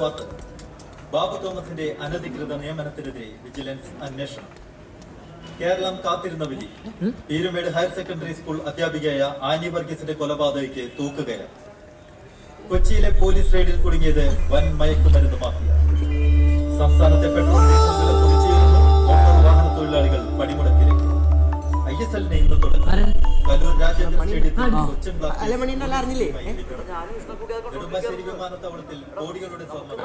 വാർത്ത. ബാബു തോമസിന്റെ അനധികൃത നിയമനത്തിനെതിരെ വിജിലൻസ് അന്വേഷണം. കേരളം കാത്തിരുന്ന വിധി. പീരുമേട് ഹയർ സെക്കൻഡറി സ്കൂൾ അധ്യാപികയായ ആനി വർഗീസിന്റെ കൊലപാതകയ്ക്ക് തൂക്കുകയാണ്. കൊച്ചിയിലെ പോലീസ് റെയ്ഡിൽ കുടുങ്ങിയത് വൻ മയക്കുമരുന്ന് മാഫിയ. സംസ്ഥാനത്തെ പെട്രോൾ ഡീസൽ വില കുതിച്ചുയരുന്നു. മോട്ടോർ വാഹന തൊഴിലാളികൾ പണിമുടക്കിലേക്ക്. ISLനെ ഇന്ന് തുടങ്ങും. കലൂർ രാജേന്ദ്ര സ്റ്റേഡിയത്തിൽ കൊച്ചിൻ നെടുമ്പാശ്ശേരി വിമാനത്താവളത്തിൽ കോടികളുടെ സ്വർണ്ണം.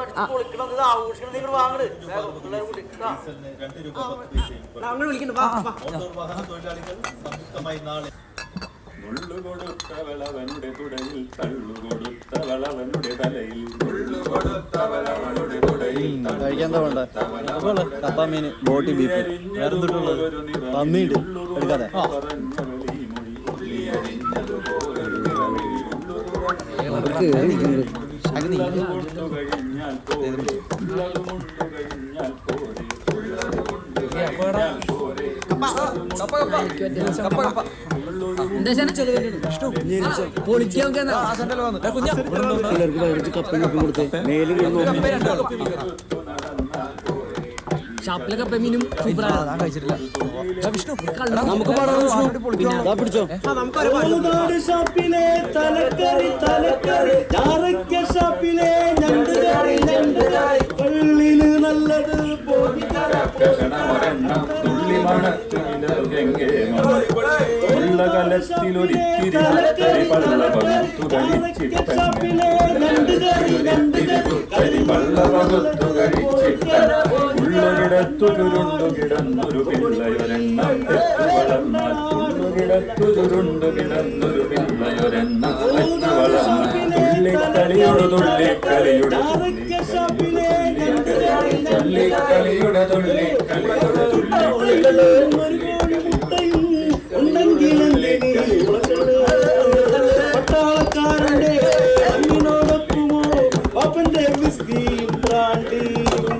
ഡീസലിന് 2 രൂപ 10 പൈസയും. മോട്ടോർ വാഹന തൊഴിലാളികൾ സംയുക്തമായി നാളെ മുള്ളുകൊടുത്തവളവനുടെ തുടയിൽ തള്ളുകൊടുത്തവളവനുടെ തലയിൽ കപ്പാമീന് ബോട്ടി ബീഫ് വേറെന്തുള്ളത് പന്നീട് എടുക്കാതെ ഷാപ്പിലെ കപ്പ മീനും കഴിച്ചിട്ടില്ല. പിടിച്ചോ. ഷാപ്പിലെ തലക്കറി തലക്കറി ഷാപ്പിലെ പള്ളിയില് നല്ലത് കലത്തിലൊരിത്തിരി പള്ളവകുത്തു കഴിച്ചിട്ട ഉള്ളകിടത്തു ചുരുണ്ടു കിടന്നൊരു പിള്ളയൊരെണ്ണം തെറ്റു വളർന്നാൽ ഉള്ളുകിടത്തു ചുരുണ്ടു കിടന്നൊരു പിള്ളയൊരെണ്ണം തെറ്റു വളർന്നാൽ തുള്ളിക്കളിയുടെ തുള്ളിക്കളിയുടെ തുള്ളിക്കളിയുടെ തുള്ളിക്കളിയുടെ പട്ടാളക്കാരന്റെ അങ്ങിനോടൊപ്പമോ പാപ്പന്റെ വിസ്കിയും ബ്രാൻഡിയും.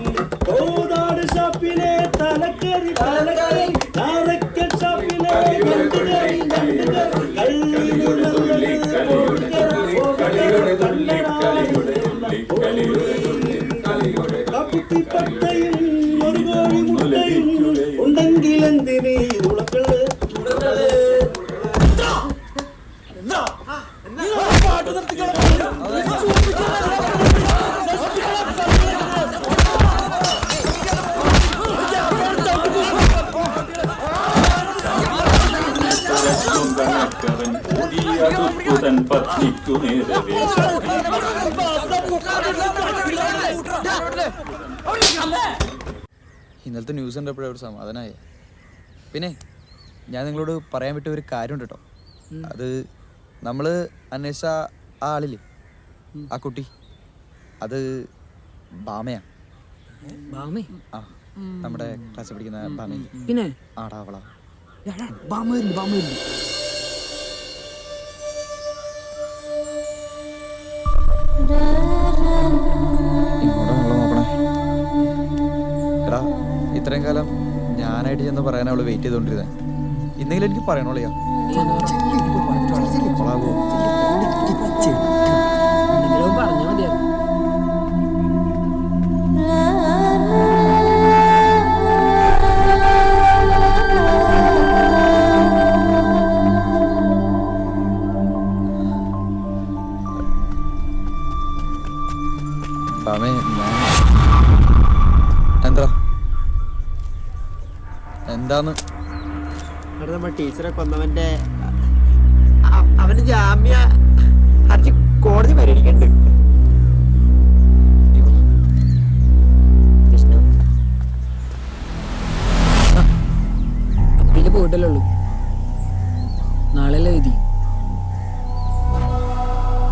കോതാട് ഷാപ്പിലെ തലക്കറി തലക്കറി നാരക്കൽ ഷാപ്പിലെ കള്ളിന് കപ്പിപ്പട്ടയും ഒരു കോഴി മുട്ടയും ഉണ്ടെങ്കിലെന്തിന് ഉളക്കള് ഇന്നലത്തെ ന്യൂസ് കണ്ടപ്പോഴേ ഒരു സമാധാനമായ. പിന്നെ ഞാൻ നിങ്ങളോട് പറയാൻ വിട്ട ഒരു കാര്യമുണ്ട് കേട്ടോ. അത് നമ്മൾ അന്വേഷിച്ച ആ ആളില്ലേ, ആ കുട്ടി, അത് ബാമയാ. ആ, നമ്മുടെ ക്ലാസ്സിൽ പഠിക്കുന്ന ബാമയില്ലേ? പിന്നെ ആടാ അവളാ. എടാ, ഇത്രയും കാലം ഞാനായിട്ട് ചെന്ന് പറയാൻ അവള് വെയിറ്റ് ചെയ്തോണ്ടിരുന്നേ. ഇന്നെങ്കിലും എനിക്ക് പറയണോളിയാ. പറഞ്ഞാൽ മതിയാ. എന്താന്ന് നമ്മുടെ ടീച്ചറെ കൊന്നവന്റെ അവന് ജാമ്യ ഹർജി കോടതി പരിഗണിക്കുന്നുണ്ട്. അപ്പീല് പോയിട്ടല്ലേ ഉള്ളൂ. നാളെയല്ലേ വിധി.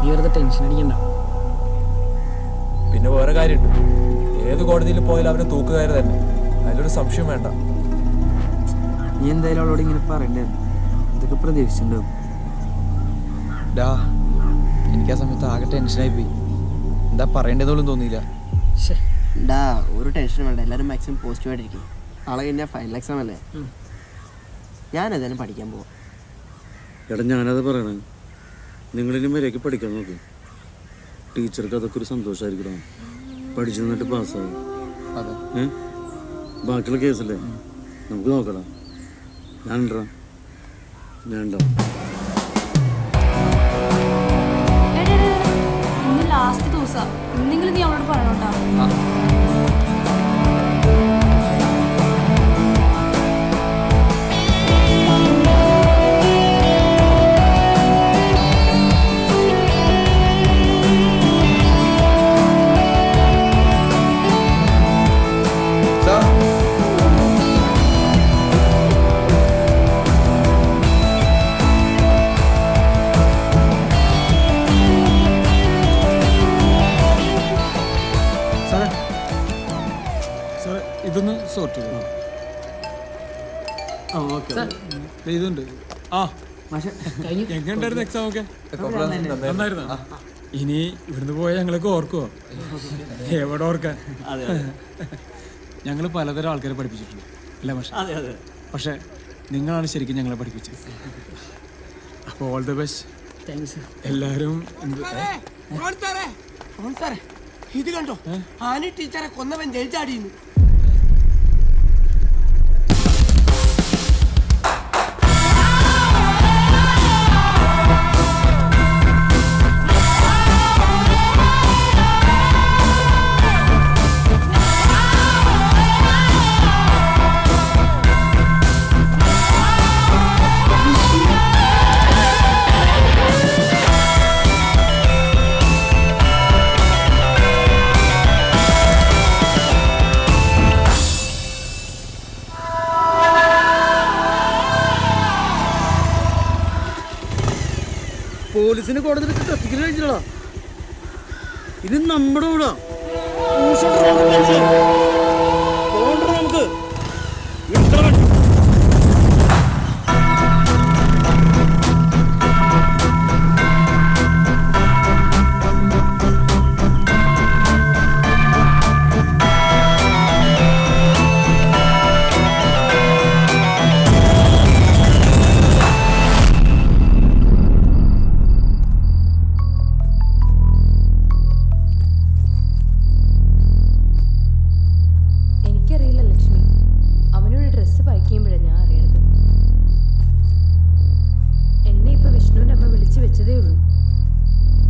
നീ വെറുതെ ടെൻഷൻ അടിക്കണ്ട. പിന്നെ വേറെ കാര്യമുണ്ട്, ഏത് കോടതിയിൽ പോയാലും അവന് തൂക്കുകാര് തന്നെ, അതിലൊരു സംശയം വേണ്ട. നീ എന്തായാലും അവളോട് ഇങ്ങനെ പറയണ്ടേ, ഇതൊക്കെ പ്രതീക്ഷിച്ചിട്ടുണ്ടാവും. എനിക്ക് ആ സമയത്ത് ആകെ ടെൻഷനായി പോയി. എന്താ പറയേണ്ടതെന്നോളും തോന്നിയില്ല. ഒരു ടെൻഷനും വേണ്ട, എല്ലാവരും മാക്സിമം പോസിറ്റീവായിട്ടിരിക്കും. നാളെ കഴിഞ്ഞാൽ ഫൈനൽ എക്സാം അല്ലേ, ഞാനതന്നെ പഠിക്കാൻ പോവാം. എടാ ഞാനത് പറയണേ, നിങ്ങളിനി വരെയൊക്കെ പഠിക്കാൻ നോക്ക്. ടീച്ചർക്ക് അതൊക്കെ ഒരു സന്തോഷമായിരിക്കണം. പഠിച്ചു നിന്നിട്ട് പാസ്സാവും. അതെ. ബാക്കിയുള്ള കേസല്ലേ നമുക്ക് നോക്കണം. ഞാൻ ഉണ്ടാ ഇന്ന് ലാസ്റ്റ് ദിവസം എന്തെങ്കിലും നീ അവളോട് പറയണോട്ടാ. ഇതൊന്ന് സോർട്ട് ചെയ്തു. ഇതുണ്ട്. എങ്ങനെയുണ്ടായിരുന്നു എക്സാം ഒക്കെ? നന്നായിരുന്നു. ഇനി ഇവിടുന്ന് പോയാൽ ഞങ്ങളൊക്കെ ഓർക്കുവോ? എവിടെ ഓർക്കാൻ? ഞങ്ങൾ പലതരം ആൾക്കാരെ പഠിപ്പിച്ചിട്ടുണ്ട് അല്ലേ പക്ഷേ? പക്ഷെ നിങ്ങളാണ് ശരിക്കും ഞങ്ങളെ പഠിപ്പിച്ചത്. അപ്പോൾ ഓൾ ദി ബെസ്റ്റ്. എല്ലാവരും ഇത് കണ്ടോ, ആനി ടീച്ചറെ കൊന്നവൻ ജയിൽ ചാടിയിരുന്നു. പോലീസിന് കോടതി കത്തിക്കൽ കഴിഞ്ഞിട്ടാ. ഇത് നമ്മുടെ കൂടാ നമുക്ക്.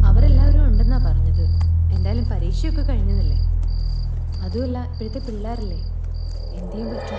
അവരെല്ലാവരും ഉണ്ടെന്നാ പറഞ്ഞത്. എന്തായാലും പരീക്ഷയൊക്കെ കഴിഞ്ഞതല്ലേ, അതുമല്ല ഇപ്പോഴത്തെ പിള്ളേരല്ലേ, എന്ത് ചെയ്യാൻ പറ്റും?